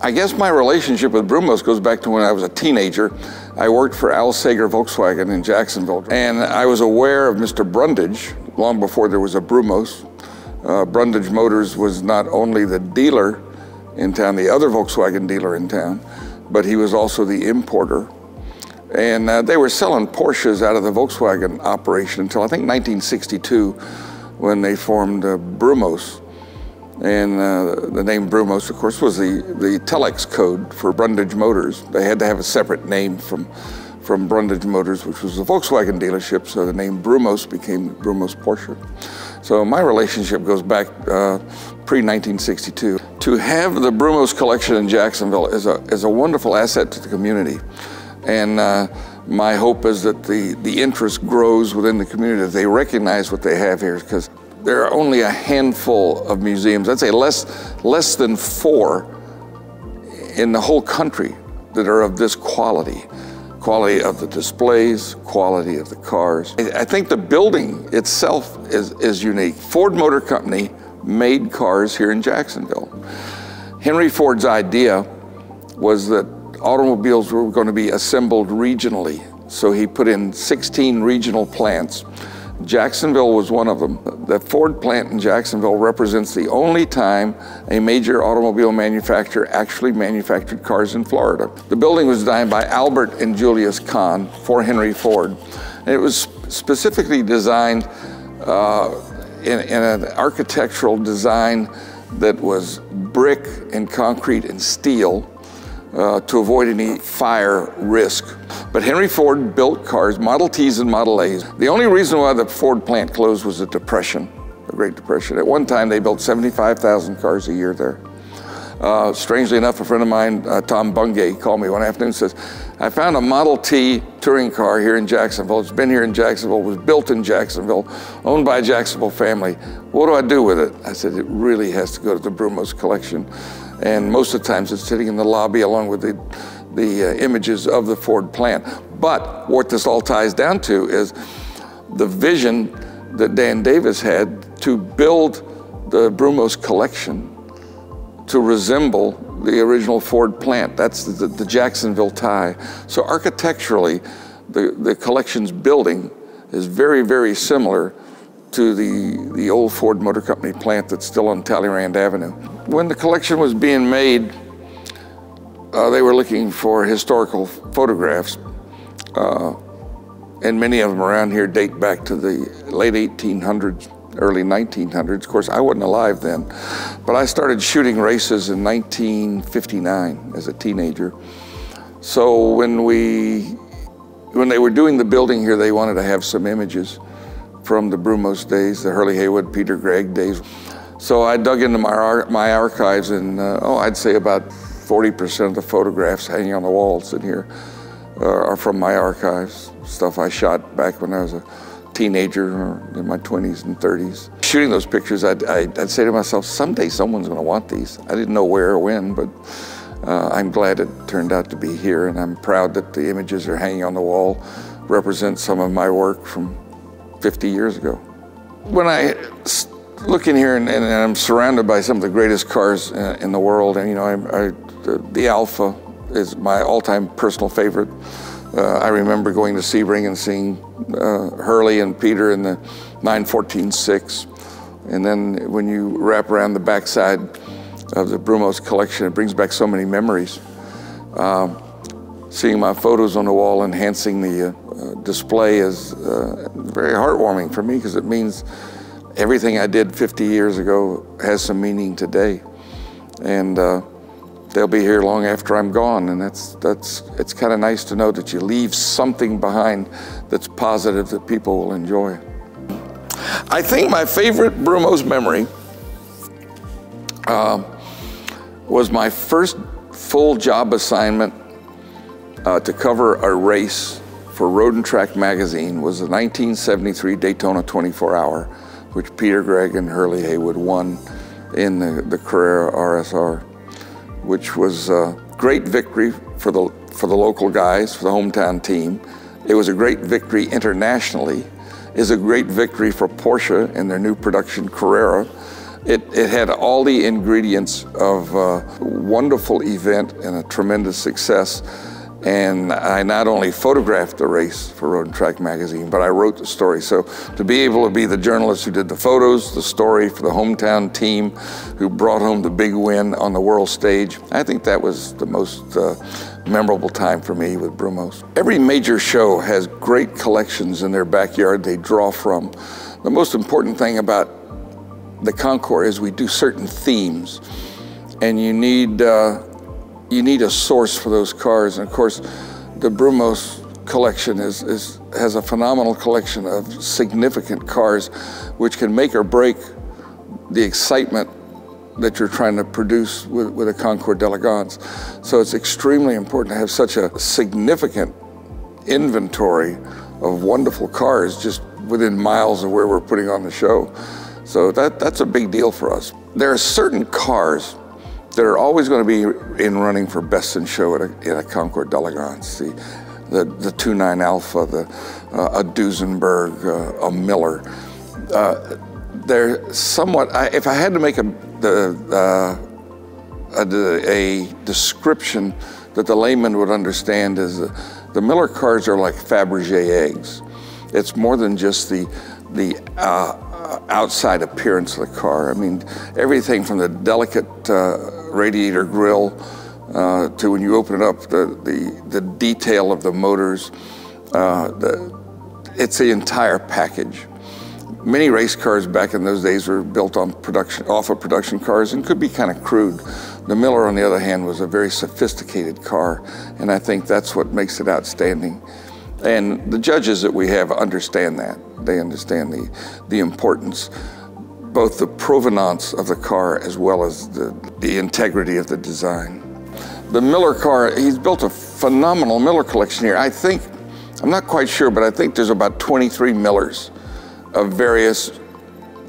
I guess my relationship with Brumos goes back to when I was a teenager. I worked for Al Sager Volkswagen in Jacksonville, and I was aware of Mr. Brundage long before there was a Brumos. Brundage Motors was not only the dealer in town, the other Volkswagen dealer in town, but he was also the importer. And they were selling Porsches out of the Volkswagen operation until I think 1962, when they formed Brumos. And the name Brumos, of course, was the telex code for Brundage Motors. They had to have a separate name from Brundage Motors, which was a Volkswagen dealership, so the name Brumos became Brumos Porsche. So my relationship goes back pre-1962. To have the Brumos collection in Jacksonville is a wonderful asset to the community. And my hope is that the interest grows within the community, that they recognize what they have here, because there are only a handful of museums, I'd say less than 4 in the whole country that are of this quality. Quality of the displays, quality of the cars. I think the building itself is unique. Ford Motor Company made cars here in Jacksonville. Henry Ford's idea was that automobiles were going to be assembled regionally. So he put in 16 regional plants. Jacksonville was one of them. The Ford plant in Jacksonville represents the only time a major automobile manufacturer actually manufactured cars in Florida. The building was designed by Albert and Julius Kahn for Henry Ford. And it was specifically designed in an architectural design that was brick and concrete and steel to avoid any fire risk. But Henry Ford built cars, Model Ts and Model As. The only reason why the Ford plant closed was the Depression, the Great Depression. At one time, they built 75,000 cars a year there. Strangely enough, a friend of mine, Tom Bungay, called me one afternoon and says, I found a Model T touring car here in Jacksonville. It's been here in Jacksonville, was built in Jacksonville, owned by a Jacksonville family. What do I do with it? I said, it really has to go to the Brumos collection. And most of the times it's sitting in the lobby along with the images of the Ford plant. But what this all ties down to is the vision that Dan Davis had to build the Brumos collection to resemble the original Ford plant. That's the Jacksonville tie. So architecturally, the collection's building is very, very similar to the old Ford Motor Company plant that's still on Talleyrand Avenue. When the collection was being made, they were looking for historical photographs, and many of them around here date back to the late 1800s, early 1900s. Of course, I wasn't alive then, but I started shooting races in 1959 as a teenager. So when they were doing the building here, they wanted to have some images from the Brumos days, the Hurley Haywood, Peter Gregg days. So I dug into my archives, and I'd say about 40% of the photographs hanging on the walls in here are from my archives, stuff I shot back when I was a teenager or in my 20s and 30s. Shooting those pictures, I'd say to myself, someday someone's going to want these. I didn't know where or when, but I'm glad it turned out to be here, and I'm proud that the images are hanging on the wall, represent some of my work from 50 years ago. When I look in here and I'm surrounded by some of the greatest cars in the world, and you know, the Alfa is my all-time personal favorite. I remember going to Sebring and seeing Hurley and Peter in the 914-6. And then when you wrap around the backside of the Brumos collection, it brings back so many memories. Seeing my photos on the wall enhancing the display is very heartwarming for me, because it means everything I did 50 years ago has some meaning today. And they'll be here long after I'm gone, and it's kind of nice to know that you leave something behind that's positive that people will enjoy. I think my favorite Brumos memory was my first full job assignment to cover a race for Road and Track magazine. Was the 1973 Daytona 24-hour, which Peter Gregg and Hurley Haywood won in the Carrera RSR, which was a great victory for the local guys, for the hometown team. It was a great victory internationally. It was a great victory for Porsche and their new production Carrera. It had all the ingredients of a wonderful event and a tremendous success. And I not only photographed the race for Road and Track magazine, but I wrote the story. So to be able to be the journalist who did the photos, the story for the hometown team, who brought home the big win on the world stage, I think that was the most memorable time for me with Brumos. Every major show has great collections in their backyard they draw from. The most important thing about the Concours is we do certain themes, and you need a source for those cars. And of course, the Brumos collection has a phenomenal collection of significant cars which can make or break the excitement that you're trying to produce with a Concours d'Elegance. So it's extremely important to have such a significant inventory of wonderful cars just within miles of where we're putting on the show. So that's a big deal for us. There are certain cars that are always going to be in running for best in show in a Concours d'Elegance. The 29 Alpha, a Duesenberg, a Miller. They're somewhat, if I had to make a description that the layman would understand, is the Miller cars are like Fabergé eggs. It's more than just the outside appearance of the car. I mean, everything from the delicate radiator grille to when you open it up, the detail of the motors, it's the entire package. Many race cars back in those days were built on off of production cars and could be kind of crude. The Miller, on the other hand, was a very sophisticated car, and I think that's what makes it outstanding. And the judges that we have understand that. They understand the importance, both the provenance of the car as well as the integrity of the design. The Miller car, he's built a phenomenal Miller collection here. I think, I'm not quite sure, but I think there's about 23 Millers of various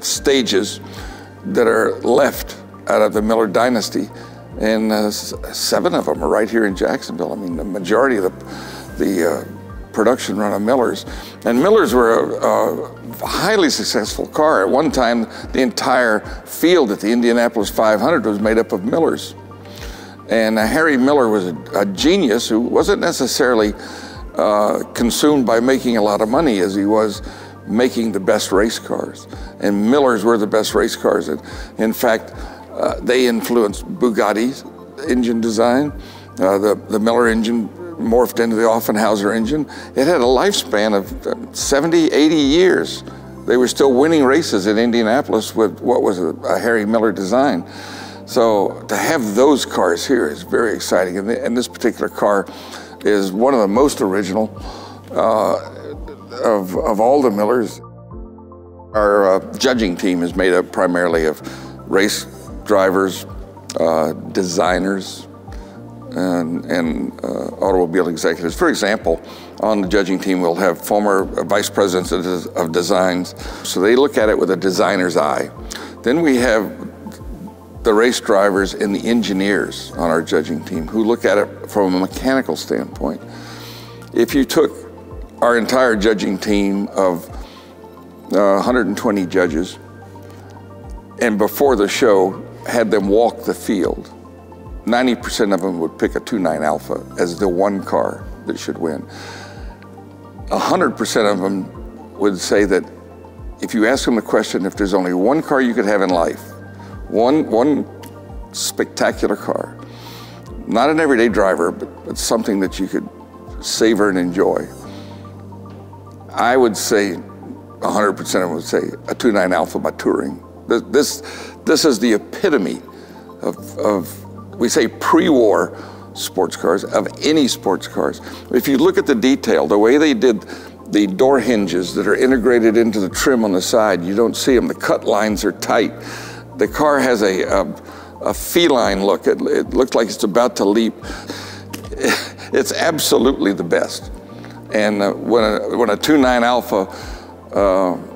stages that are left out of the Miller dynasty. And 7 of them are right here in Jacksonville. I mean, the majority of the production run of Millers. And Millers were a highly successful car. At one time, the entire field at the Indianapolis 500 was made up of Millers. And Harry Miller was a genius who wasn't necessarily consumed by making a lot of money as he was making the best race cars. And Millers were the best race cars. In fact, they influenced Bugatti's engine design. The Miller engine morphed into the Offenhauser engine. It had a lifespan of 70, 80 years. They were still winning races in Indianapolis with what was a Harry Miller design. So to have those cars here is very exciting. And this particular car is one of the most original of all the Millers. Our judging team is made up primarily of race drivers, designers, and automobile executives. For example, on the judging team, we'll have former vice presidents of designs. So they look at it with a designer's eye. Then we have the race drivers and the engineers on our judging team who look at it from a mechanical standpoint. If you took our entire judging team of 120 judges and before the show had them walk the field, 90% of them would pick a 29 Alpha as the one car that should win. 100% of them would say that if you ask them the question, if there's only one car you could have in life, one spectacular car, not an everyday driver, but something that you could savor and enjoy, I would say 100% of them would say a 29 Alpha by Touring. This is the epitome of we say pre-war sports cars, of any sports cars. If you look at the detail, the way they did the door hinges that are integrated into the trim on the side, you don't see them. The cut lines are tight. The car has a feline look. It looks like it's about to leap. It's absolutely the best. And when a 29 Alpha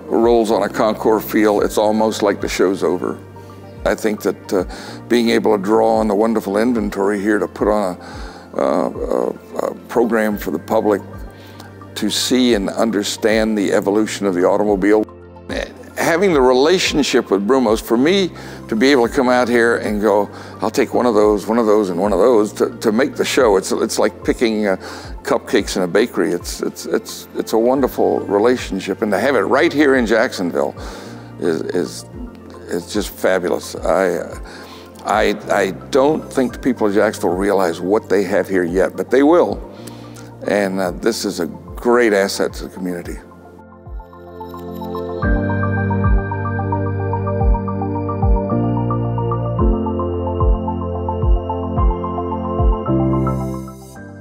rolls on a Concours field, it's almost like the show's over. I think that being able to draw on the wonderful inventory here to put on a program for the public to see and understand the evolution of the automobile, having the relationship with Brumos, for me to be able to come out here and go, I'll take one of those, and one of those to make the show. It's like picking cupcakes in a bakery. It's a wonderful relationship, and to have it right here in Jacksonville is just fabulous. I don't think the people of Jacksonville realize what they have here yet, but they will. And this is a great asset to the community.